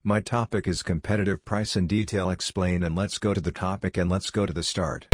My topic is competitive price in detail explain, and let's go to the topic and let's go to the start.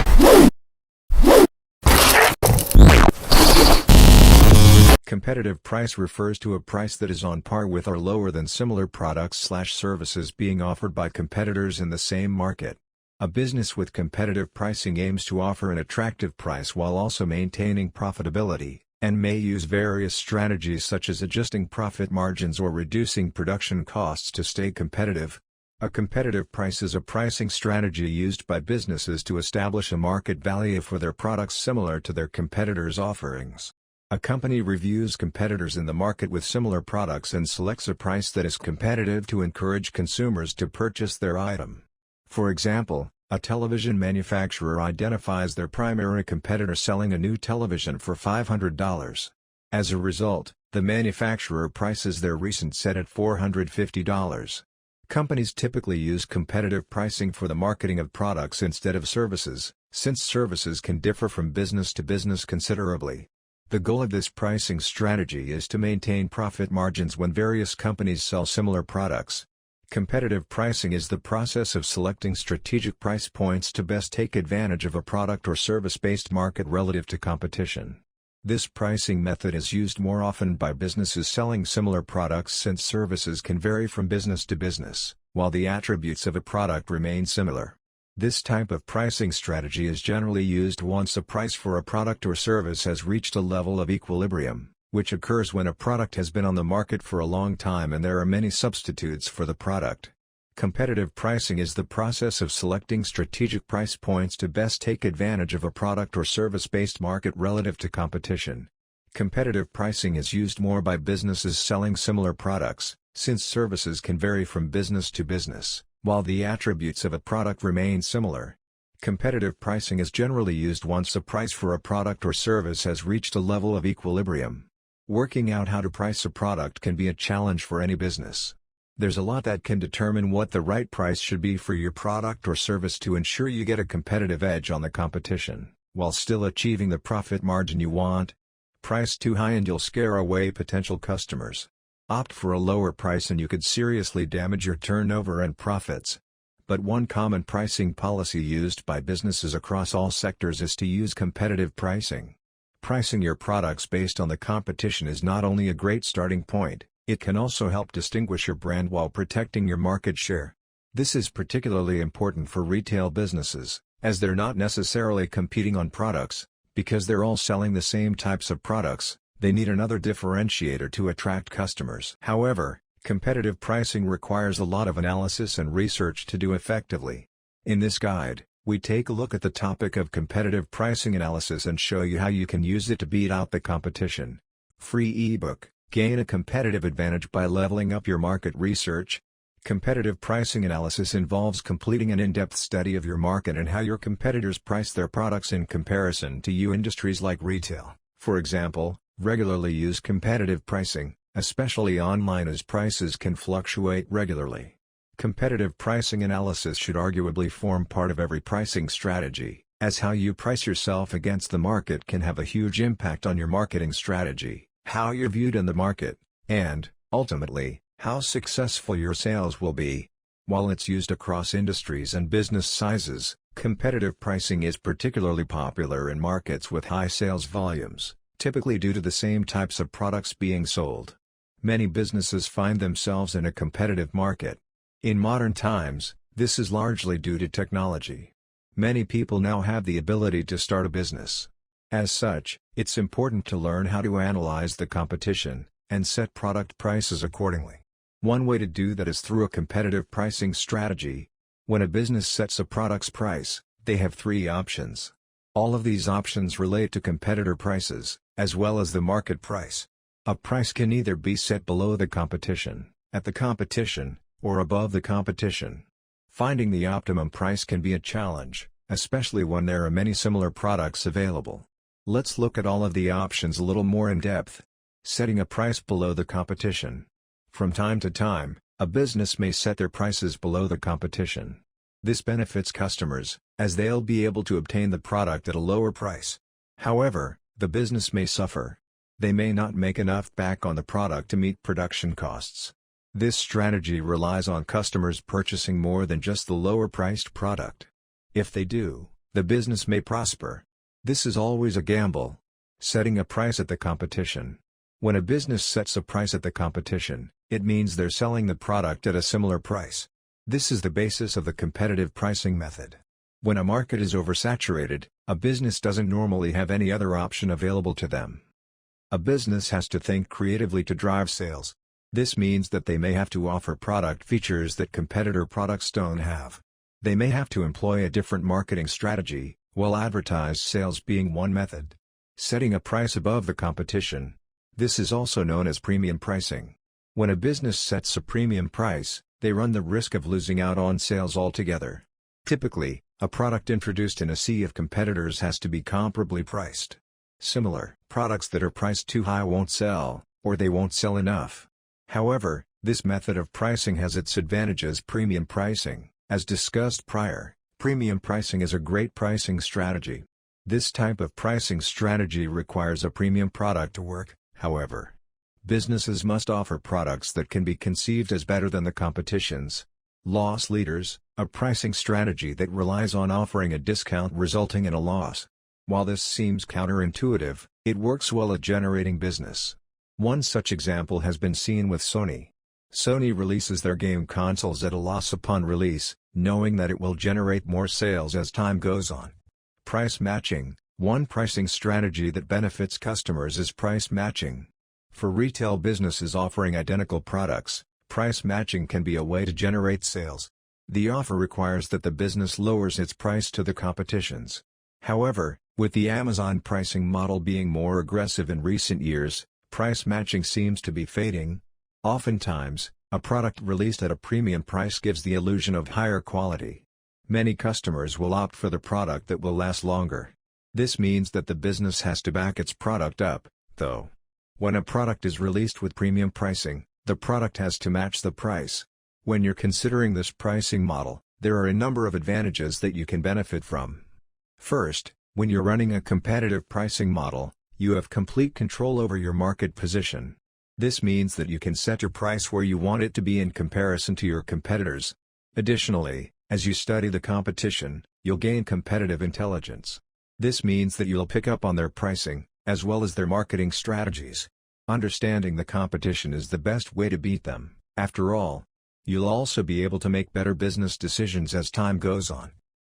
Competitive price refers to a price that is on par with or lower than similar products/services being offered by competitors in the same market. A business with competitive pricing aims to offer an attractive price while also maintaining profitability, and may use various strategies such as adjusting profit margins or reducing production costs to stay competitive. A competitive price is a pricing strategy used by businesses to establish a market value for their products similar to their competitors' offerings. A company reviews competitors in the market with similar products and selects a price that is competitive to encourage consumers to purchase their item. For example, a television manufacturer identifies their primary competitor selling a new television for $500. As a result, the manufacturer prices their recent set at $450. Companies typically use competitive pricing for the marketing of products instead of services, since services can differ from business to business considerably. The goal of this pricing strategy is to maintain profit margins when various companies sell similar products. Competitive pricing is the process of selecting strategic price points to best take advantage of a product or service-based market relative to competition. This pricing method is used more often by businesses selling similar products since services can vary from business to business, while the attributes of a product remain similar. This type of pricing strategy is generally used once a price for a product or service has reached a level of equilibrium, which occurs when a product has been on the market for a long time and there are many substitutes for the product. Competitive pricing is the process of selecting strategic price points to best take advantage of a product or service-based market relative to competition. Competitive pricing is used more by businesses selling similar products, since services can vary from business to business, while the attributes of a product remain similar. Competitive pricing is generally used once a price for a product or service has reached a level of equilibrium. Working out how to price a product can be a challenge for any business. There's a lot that can determine what the right price should be for your product or service to ensure you get a competitive edge on the competition, while still achieving the profit margin you want. Price too high and you'll scare away potential customers. Opt for a lower price and you could seriously damage your turnover and profits. But one common pricing policy used by businesses across all sectors is to use competitive pricing. Pricing your products based on the competition is not only a great starting point, it can also help distinguish your brand while protecting your market share. This is particularly important for retail businesses, as they're not necessarily competing on products. Because they're all selling the same types of products, they need another differentiator to attract customers. However, competitive pricing requires a lot of analysis and research to do effectively. In this guide, we take a look at the topic of competitive pricing analysis and show you how you can use it to beat out the competition. Free ebook, Gain a Competitive Advantage by Leveling Up Your Market Research. Competitive pricing analysis involves completing an in-depth study of your market and how your competitors price their products in comparison to you. Industries like retail, for example, regularly use competitive pricing, especially online, as prices can fluctuate regularly. Competitive pricing analysis should arguably form part of every pricing strategy, as how you price yourself against the market can have a huge impact on your marketing strategy, how you're viewed in the market, and, ultimately, how successful your sales will be. While it's used across industries and business sizes, competitive pricing is particularly popular in markets with high sales volumes, typically due to the same types of products being sold. Many businesses find themselves in a competitive market. In modern times, this is largely due to technology. Many people now have the ability to start a business. As such, it's important to learn how to analyze the competition, and set product prices accordingly. One way to do that is through a competitive pricing strategy. When a business sets a product's price, they have three options. All of these options relate to competitor prices, as well as the market price. A price can either be set below the competition, at the competition, or above the competition. Finding the optimum price can be a challenge, especially when there are many similar products available. Let's look at all of the options a little more in depth. Setting a price below the competition. From time to time, a business may set their prices below the competition. This benefits customers, as they'll be able to obtain the product at a lower price. However, the business may suffer. They may not make enough back on the product to meet production costs. This strategy relies on customers purchasing more than just the lower-priced product. If they do, the business may prosper. This is always a gamble. Setting a price at the competition. When a business sets a price at the competition, it means they're selling the product at a similar price. This is the basis of the competitive pricing method. When a market is oversaturated, a business doesn't normally have any other option available to them. A business has to think creatively to drive sales. This means that they may have to offer product features that competitor products don't have. They may have to employ a different marketing strategy, while advertised sales being one method. Setting a price above the competition. This is also known as premium pricing. When a business sets a premium price, they run the risk of losing out on sales altogether. Typically, a product introduced in a sea of competitors has to be comparably priced. Similar products that are priced too high won't sell, or they won't sell enough. However, this method of pricing has its advantages. Premium pricing, as discussed prior, premium pricing is a great pricing strategy. This type of pricing strategy requires a premium product to work, however. Businesses must offer products that can be conceived as better than the competition's. Loss leaders, a pricing strategy that relies on offering a discount resulting in a loss. While this seems counterintuitive, it works well at generating business. One such example has been seen with Sony. Sony releases their game consoles at a loss upon release, knowing that it will generate more sales as time goes on. Price matching. One pricing strategy that benefits customers is price matching. For retail businesses offering identical products, price matching can be a way to generate sales. The offer requires that the business lowers its price to the competition's. However, with the Amazon pricing model being more aggressive in recent years, price matching seems to be fading. Oftentimes, a product released at a premium price gives the illusion of higher quality. Many customers will opt for the product that will last longer. This means that the business has to back its product up, though. When a product is released with premium pricing, the product has to match the price. When you're considering this pricing model, there are a number of advantages that you can benefit from. First, when you're running a competitive pricing model, you have complete control over your market position. This means that you can set your price where you want it to be in comparison to your competitors. Additionally, as you study the competition, you'll gain competitive intelligence. This means that you'll pick up on their pricing, as well as their marketing strategies. Understanding the competition is the best way to beat them. After all, you'll also be able to make better business decisions as time goes on.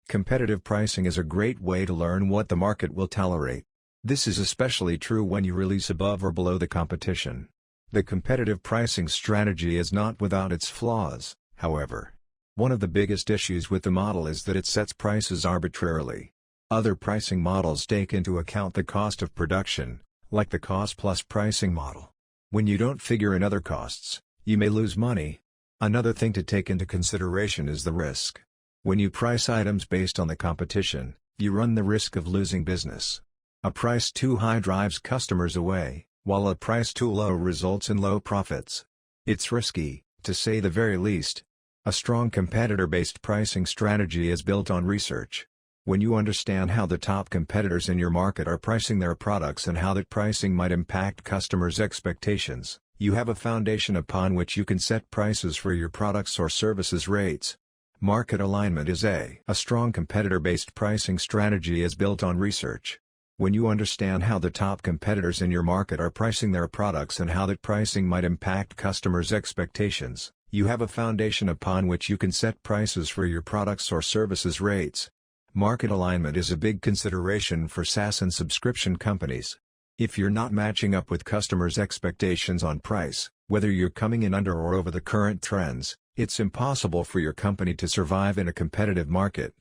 Competitive pricing is a great way to learn what the market will tolerate. This is especially true when you release above or below the competition. The competitive pricing strategy is not without its flaws, however. One of the biggest issues with the model is that it sets prices arbitrarily. Other pricing models take into account the cost of production, like the cost-plus pricing model. When you don't figure in other costs, you may lose money. Another thing to take into consideration is the risk. When you price items based on the competition, you run the risk of losing business. A price too high drives customers away, while a price too low results in low profits. It's risky, to say the very least. A strong competitor-based pricing strategy is built on research. When you understand how the top competitors in your market are pricing their products and how that pricing might impact customers' expectations, you have a foundation upon which you can set prices for your products or services rates. Market alignment is a strong competitor-based pricing strategy is built on research. When you understand how the top competitors in your market are pricing their products and how that pricing might impact customers' expectations, you have a foundation upon which you can set prices for your products or services rates. Market alignment is a big consideration for SaaS and subscription companies. If you're not matching up with customers' expectations on price, whether you're coming in under or over the current trends, it's impossible for your company to survive in a competitive market.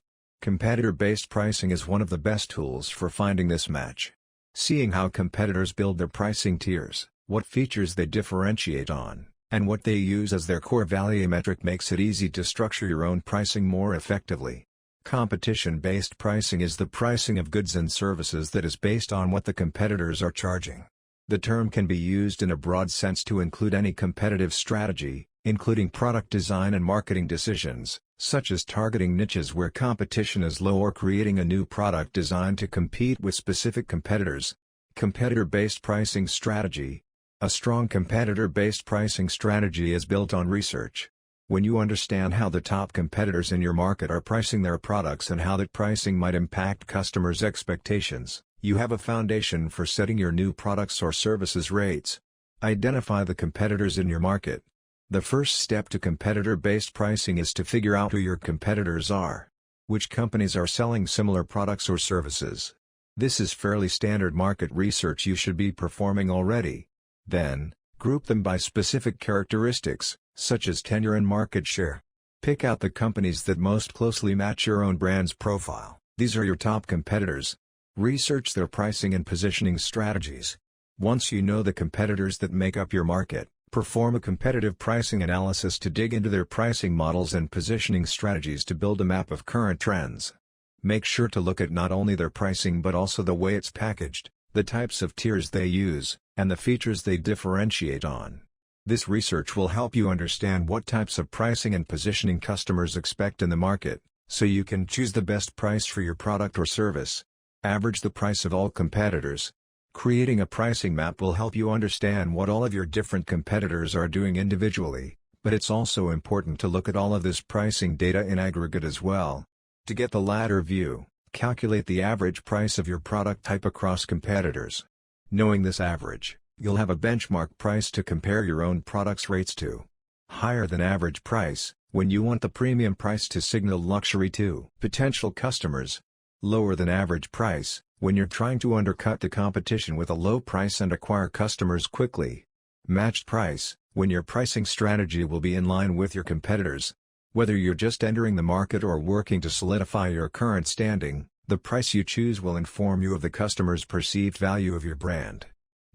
Competitor-based pricing is one of the best tools for finding this match. Seeing how competitors build their pricing tiers, what features they differentiate on, and what they use as their core value metric makes it easy to structure your own pricing more effectively. Competition-based pricing is the pricing of goods and services that is based on what the competitors are charging. The term can be used in a broad sense to include any competitive strategy, including product design and marketing decisions, such as targeting niches where competition is low or creating a new product designed to compete with specific competitors. Competitor-based pricing strategy. A strong competitor-based pricing strategy is built on research. When you understand how the top competitors in your market are pricing their products and how that pricing might impact customers' expectations, you have a foundation for setting your new products or services rates. Identify the competitors in your market. The first step to competitor-based pricing is to figure out who your competitors are. Which companies are selling similar products or services? This is fairly standard market research you should be performing already. Then, group them by specific characteristics, such as tenure and market share. Pick out the companies that most closely match your own brand's profile. These are your top competitors. Research their pricing and positioning strategies. Once you know the competitors that make up your market, perform a competitive pricing analysis to dig into their pricing models and positioning strategies to build a map of current trends. Make sure to look at not only their pricing but also the way it's packaged, the types of tiers they use, and the features they differentiate on. This research will help you understand what types of pricing and positioning customers expect in the market, so you can choose the best price for your product or service. Average the price of all competitors. Creating a pricing map will help you understand what all of your different competitors are doing individually, but it's also important to look at all of this pricing data in aggregate as well. To get the latter view, calculate the average price of your product type across competitors. Knowing this average, you'll have a benchmark price to compare your own product's rates to. Higher than average price, when you want the premium price to signal luxury to potential customers. Lower than average price, when you're trying to undercut the competition with a low price and acquire customers quickly. Matched price, when your pricing strategy will be in line with your competitors. Whether you're just entering the market or working to solidify your current standing, the price you choose will inform you of the customer's perceived value of your brand.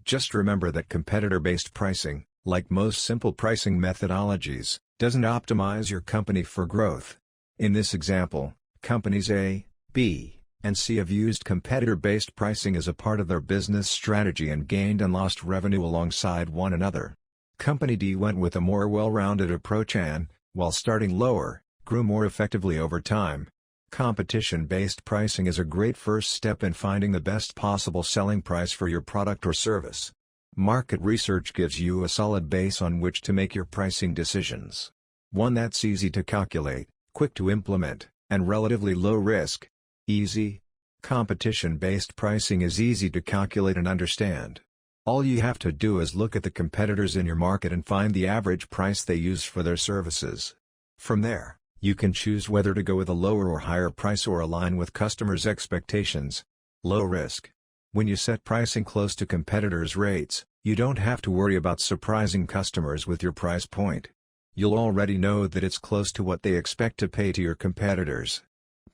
Just remember that competitor-based pricing, like most simple pricing methodologies, doesn't optimize your company for growth. In this example, companies A, B, and C have used competitor-based pricing as a part of their business strategy and gained and lost revenue alongside one another. Company D went with a more well-rounded approach and, while starting lower, grew more effectively over time. Competition-based pricing is a great first step in finding the best possible selling price for your product or service. Market research gives you a solid base on which to make your pricing decisions. One that's easy to calculate, quick to implement, and relatively low risk. Easy? Competition-based pricing is easy to calculate and understand. All you have to do is look at the competitors in your market and find the average price they use for their services. From there, you can choose whether to go with a lower or higher price or align with customers' expectations. Low risk. When you set pricing close to competitors' rates, you don't have to worry about surprising customers with your price point. You'll already know that it's close to what they expect to pay to your competitors.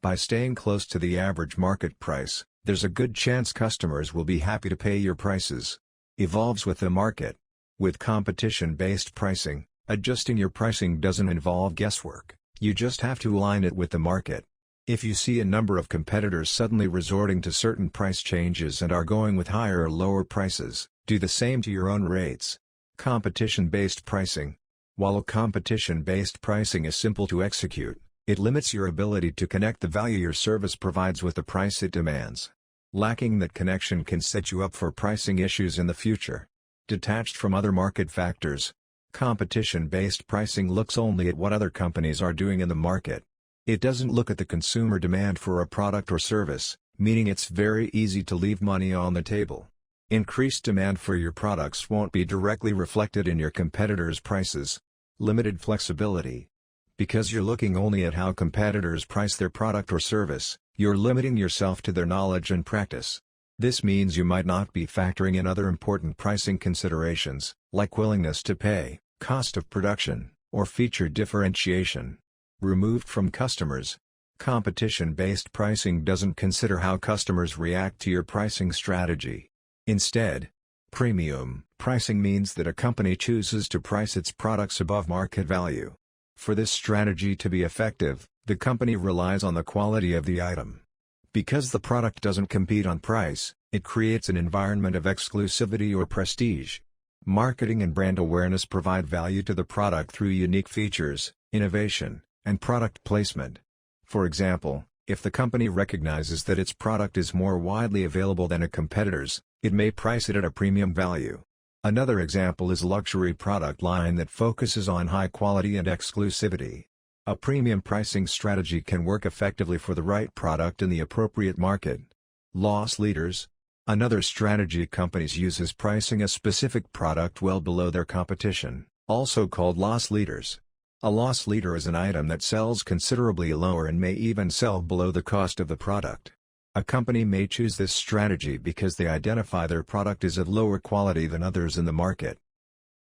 By staying close to the average market price, there's a good chance customers will be happy to pay your prices. Evolves with the market. With competition-based pricing, adjusting your pricing doesn't involve guesswork, you just have to align it with the market. If you see a number of competitors suddenly resorting to certain price changes and are going with higher or lower prices, do the same to your own rates. Competition-based pricing. While competition-based pricing is simple to execute, it limits your ability to connect the value your service provides with the price it demands. Lacking that connection can set you up for pricing issues in the future. Detached from other market factors. Competition-based pricing looks only at what other companies are doing in the market. It doesn't look at the consumer demand for a product or service, meaning it's very easy to leave money on the table. Increased demand for your products won't be directly reflected in your competitors' prices. Limited flexibility. Because you're looking only at how competitors price their product or service, you're limiting yourself to their knowledge and practice. This means you might not be factoring in other important pricing considerations, like willingness to pay, cost of production, or feature differentiation. Removed from customers. Competition-based pricing doesn't consider how customers react to your pricing strategy. Instead, premium pricing means that a company chooses to price its products above market value. For this strategy to be effective, the company relies on the quality of the item. Because the product doesn't compete on price, it creates an environment of exclusivity or prestige. Marketing and brand awareness provide value to the product through unique features, innovation, and product placement. For example, if the company recognizes that its product is more widely available than a competitor's, it may price it at a premium value. Another example is a luxury product line that focuses on high quality and exclusivity. A premium pricing strategy can work effectively for the right product in the appropriate market. Loss leaders. Another strategy companies use is pricing a specific product well below their competition, also called loss leaders. A loss leader is an item that sells considerably lower and may even sell below the cost of the product. A company may choose this strategy because they identify their product is of lower quality than others in the market.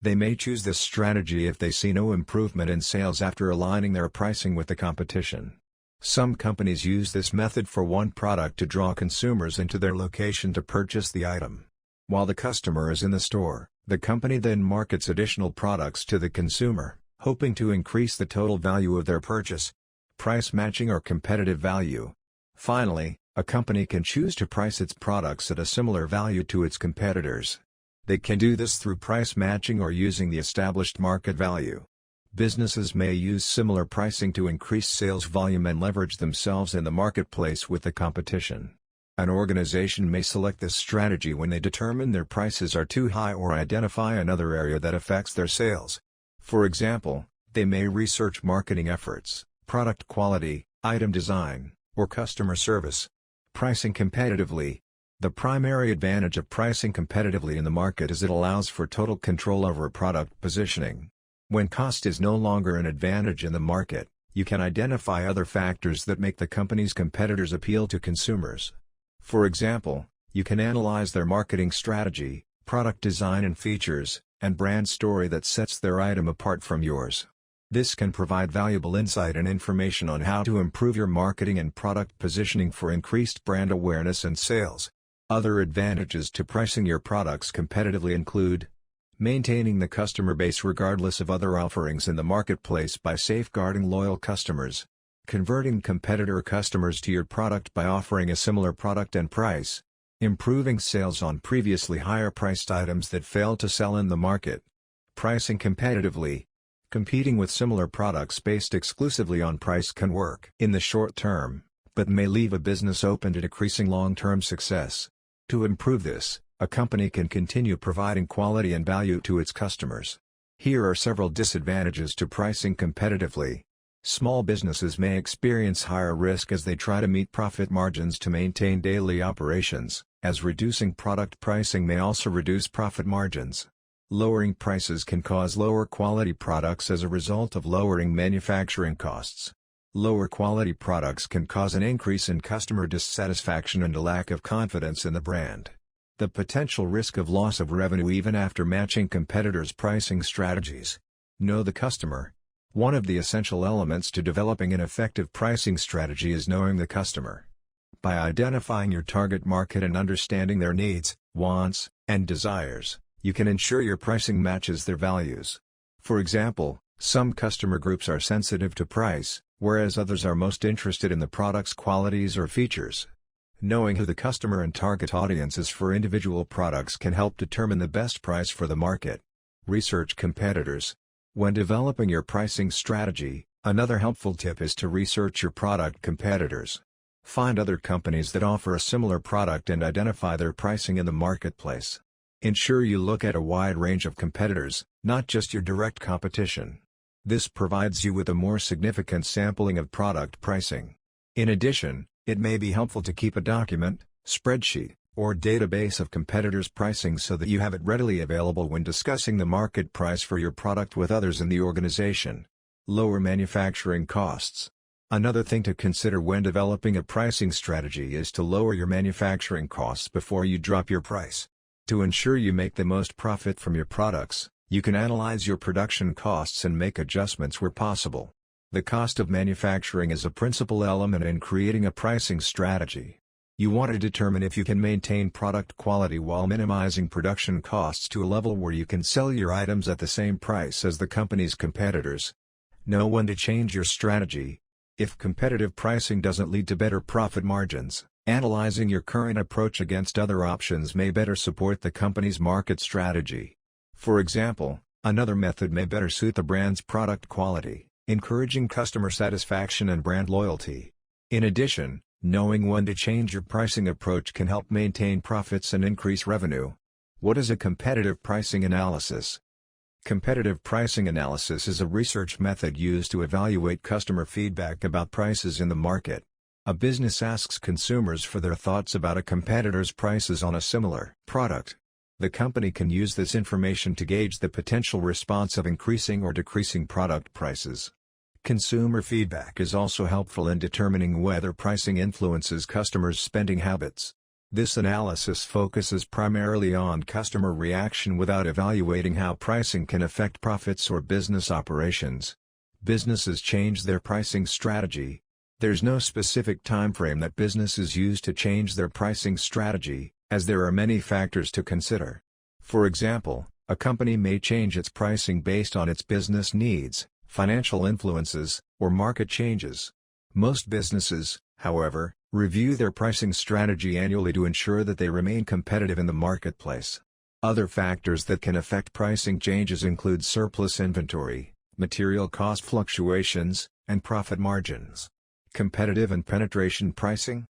They may choose this strategy if they see no improvement in sales after aligning their pricing with the competition. Some companies use this method for one product to draw consumers into their location to purchase the item. While the customer is in the store, the company then markets additional products to the consumer, hoping to increase the total value of their purchase. Price matching or competitive value. Finally, a company can choose to price its products at a similar value to its competitors. They can do this through price matching or using the established market value. Businesses may use similar pricing to increase sales volume and leverage themselves in the marketplace with the competition. An organization may select this strategy when they determine their prices are too high or identify another area that affects their sales. For example, they may research marketing efforts, product quality, item design, or customer service. Pricing competitively. The primary advantage of pricing competitively in the market is it allows for total control over product positioning. When cost is no longer an advantage in the market, you can identify other factors that make the company's competitors appeal to consumers. For example, you can analyze their marketing strategy, product design and features, and brand story that sets their item apart from yours. This can provide valuable insight and information on how to improve your marketing and product positioning for increased brand awareness and sales. Other advantages to pricing your products competitively include: maintaining the customer base regardless of other offerings in the marketplace by safeguarding loyal customers. Converting competitor customers to your product by offering a similar product and price. Improving sales on previously higher-priced items that fail to sell in the market. Pricing competitively. Competing with similar products based exclusively on price can work in the short term, but may leave a business open to decreasing long-term success. To improve this, a company can continue providing quality and value to its customers. Here are several disadvantages to pricing competitively. Small businesses may experience higher risk as they try to meet profit margins to maintain daily operations, as reducing product pricing may also reduce profit margins. Lowering prices can cause lower quality products as a result of lowering manufacturing costs. Lower quality products can cause an increase in customer dissatisfaction and a lack of confidence in the brand. The potential risk of loss of revenue even after matching competitors' pricing strategies. Know the customer. One of the essential elements to developing an effective pricing strategy is knowing the customer. By identifying your target market and understanding their needs, wants, and desires, you can ensure your pricing matches their values. For example, some customer groups are sensitive to price, whereas others are most interested in the product's qualities or features. Knowing who the customer and target audience is for individual products can help determine the best price for the market. Research competitors. When developing your pricing strategy, another helpful tip is to research your product competitors. Find other companies that offer a similar product and identify their pricing in the marketplace. Ensure you look at a wide range of competitors, not just your direct competition. This provides you with a more significant sampling of product pricing. In addition, it may be helpful to keep a document, spreadsheet, or database of competitors' pricing so that you have it readily available when discussing the market price for your product with others in the organization. Lower manufacturing costs. Another thing to consider when developing a pricing strategy is to lower your manufacturing costs before you drop your price. To ensure you make the most profit from your products, you can analyze your production costs and make adjustments where possible. The cost of manufacturing is a principal element in creating a pricing strategy. You want to determine if you can maintain product quality while minimizing production costs to a level where you can sell your items at the same price as the company's competitors. Know when to change your strategy. If competitive pricing doesn't lead to better profit margins, analyzing your current approach against other options may better support the company's market strategy. For example, another method may better suit the brand's product quality, encouraging customer satisfaction and brand loyalty. In addition, knowing when to change your pricing approach can help maintain profits and increase revenue. What is a competitive pricing analysis? Competitive pricing analysis is a research method used to evaluate customer feedback about prices in the market. A business asks consumers for their thoughts about a competitor's prices on a similar product. The company can use this information to gauge the potential response of increasing or decreasing product prices. Consumer feedback is also helpful in determining whether pricing influences customers' spending habits. This analysis focuses primarily on customer reaction without evaluating how pricing can affect profits or business operations. Businesses change their pricing strategy. There's no specific time frame that businesses use to change their pricing strategy, as there are many factors to consider. For example, a company may change its pricing based on its business needs, financial influences, or market changes. Most businesses, however, review their pricing strategy annually to ensure that they remain competitive in the marketplace. Other factors that can affect pricing changes include surplus inventory, material cost fluctuations, and profit margins. Competitive and penetration pricing?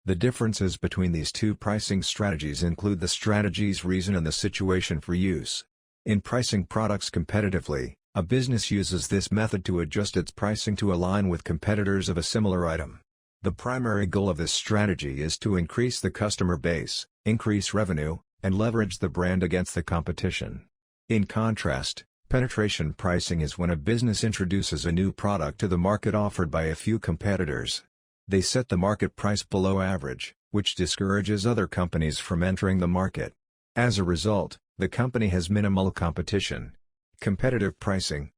The differences between these two pricing strategies include the strategy's reason and the situation for use. In pricing products competitively, a business uses this method to adjust its pricing to align with competitors of a similar item. The primary goal of this strategy is to increase the customer base, increase revenue, and leverage the brand against the competition. In contrast, penetration pricing is when a business introduces a new product to the market offered by a few competitors. They set the market price below average, which discourages other companies from entering the market. As a result, the company has minimal competition. Competitive pricing.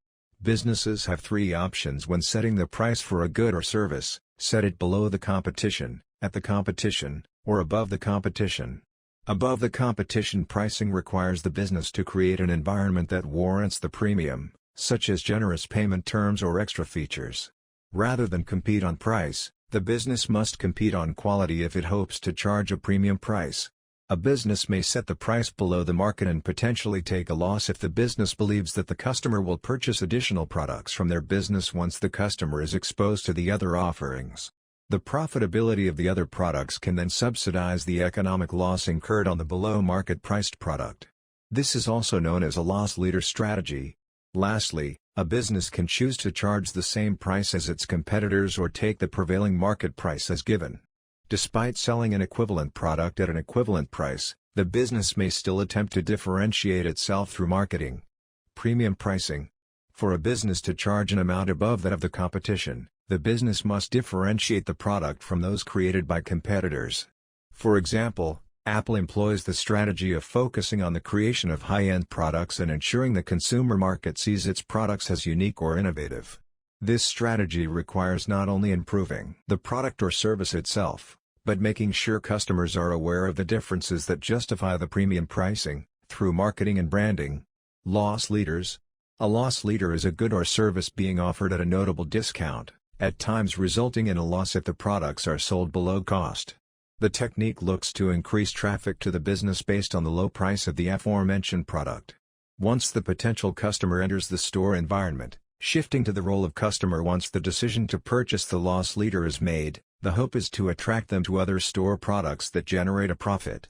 Businesses have three options when setting the price for a good or service: set it below the competition, at the competition, or above the competition. Above the competition pricing requires the business to create an environment that warrants the premium, such as generous payment terms or extra features. Rather than compete on price, the business must compete on quality if it hopes to charge a premium price. A business may set the price below the market and potentially take a loss if the business believes that the customer will purchase additional products from their business once the customer is exposed to the other offerings. The profitability of the other products can then subsidize the economic loss incurred on the below-market priced product. This is also known as a loss leader strategy. Lastly, a business can choose to charge the same price as its competitors or take the prevailing market price as given. Despite selling an equivalent product at an equivalent price, the business may still attempt to differentiate itself through marketing. Premium pricing. For a business to charge an amount above that of the competition, the business must differentiate the product from those created by competitors. For example, Apple employs the strategy of focusing on the creation of high-end products and ensuring the consumer market sees its products as unique or innovative. This strategy requires not only improving the product or service itself, but making sure customers are aware of the differences that justify the premium pricing, through marketing and branding. Loss leaders. A loss leader is a good or service being offered at a notable discount, at times resulting in a loss if the products are sold below cost. The technique looks to increase traffic to the business based on the low price of the aforementioned product. Once the potential customer enters the store environment, shifting to the role of customer once the decision to purchase the loss leader is made, the hope is to attract them to other store products that generate a profit.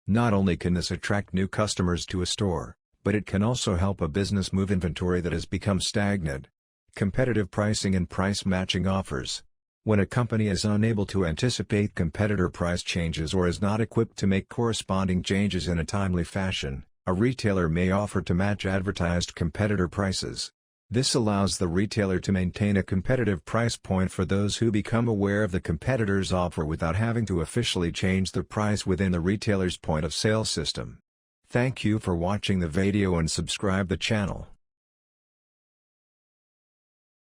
Not only can this attract new customers to a store, but it can also help a business move inventory that has become stagnant. Competitive pricing and price matching offers. When a company is unable to anticipate competitor price changes or is not equipped to make corresponding changes in a timely fashion, a retailer may offer to match advertised competitor prices. This allows the retailer to maintain a competitive price point for those who become aware of the competitor's offer without having to officially change the price within the retailer's point-of-sale system. Thank you for watching the video and subscribe the channel.